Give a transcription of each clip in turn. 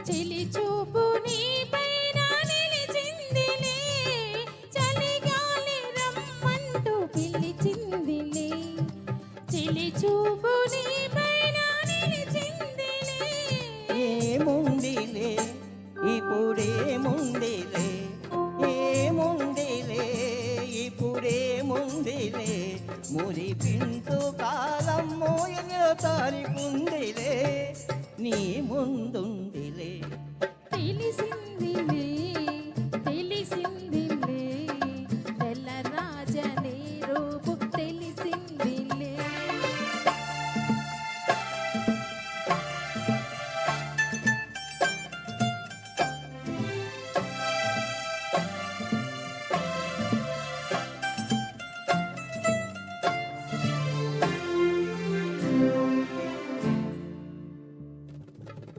చెలి చూపు నీ పైన నిలిచిందిలే, చలిగాలి రమ్మంటూ పిలిచిందిలే. చెలి చూపు నీ పైన నిలిచిందిలే. ఏముందిలే ఇప్పుడేముందిలే, ఏముందిలే ఇప్పుడేముందిలే, మురిపించు కాలం మోయలో తారికుందిలే, నీ ముందుందిలే. తెలిసిందిలే తెలిసిందిలే, తెల్ల రాజనే రూపు తెలిసిందిలే.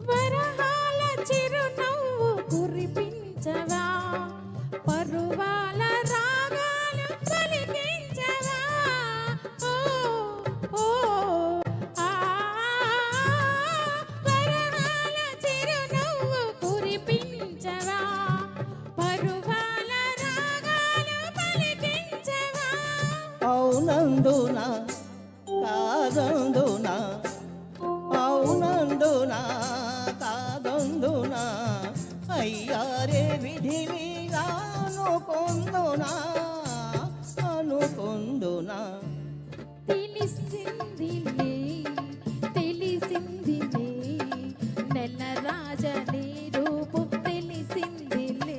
వరహాల చిరునవ్వు కురిపించవా, పరువాల రాగాలు పలికించవా. ఓ ఓ ఆ, వరహాల చిరునవ్వు కురిపించవా, పరువాల రాగాలు పలికించవా. అవునందునా కాదందునా, అవునందునా కాదందునా, అయ్యారే విధిని అనుకొందునా, అనుకొందునా. తెలిసిందిలే తెలిసిందిలే, నెల రాజనే రూపు తెలిసిందిలే.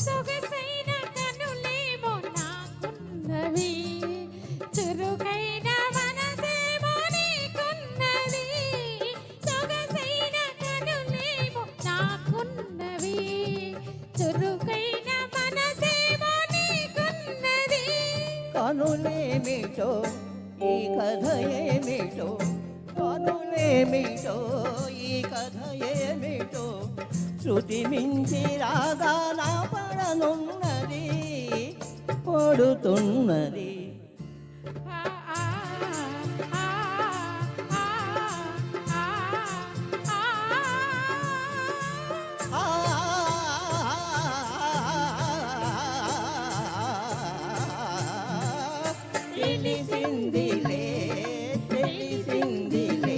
సొగసైన కనులేమో నాకున్నవి, చురుకైన మనసేమో నీకున్నది. సొగసైన కనులేమో నాకున్నవి, చురుకైన మనసేమో నీకున్నది. కనులేమిటో ఈ కథ ఏమిటో, కనులేమిటో ఈ కథ ఏమిటో, శృతి మించి రాగా నా పడనున్నది, పడుతున్నది. ఆ ఆ ఆ ఆ ఆ ఆ. తెలిసిందిలే తెలిసిందిలే,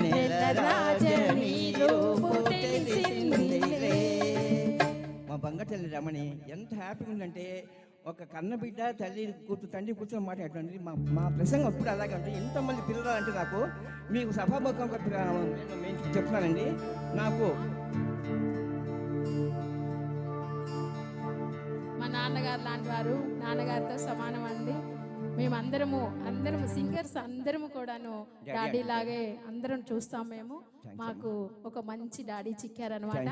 నెల రాజని రూపు తెలిసిందిలే. మా బంగటల్లి రమణి ఎంత హ్యాపీగా ఉందంటే, ఒక కన్న బిడ్డ తల్లి తండ్రి కూర్చొని మాట్లాడుతుంది. మా ప్రసంగం ఎప్పుడు అలాగే ఉంటుంది. ఎంతమంది పిల్లలు అంటే నాకు మీకు సభాముఖం చెప్తున్నానండి. నాకు మా నాన్నగారు లాంటి వారు, నాన్నగారితో సమానం అండి. అందరము సింగర్స్ అందరము కూడాను డాడీ లాగే అందరం చూస్తాం. మేము మాకు ఒక మంచి డాడీ చిక్కారనమాట.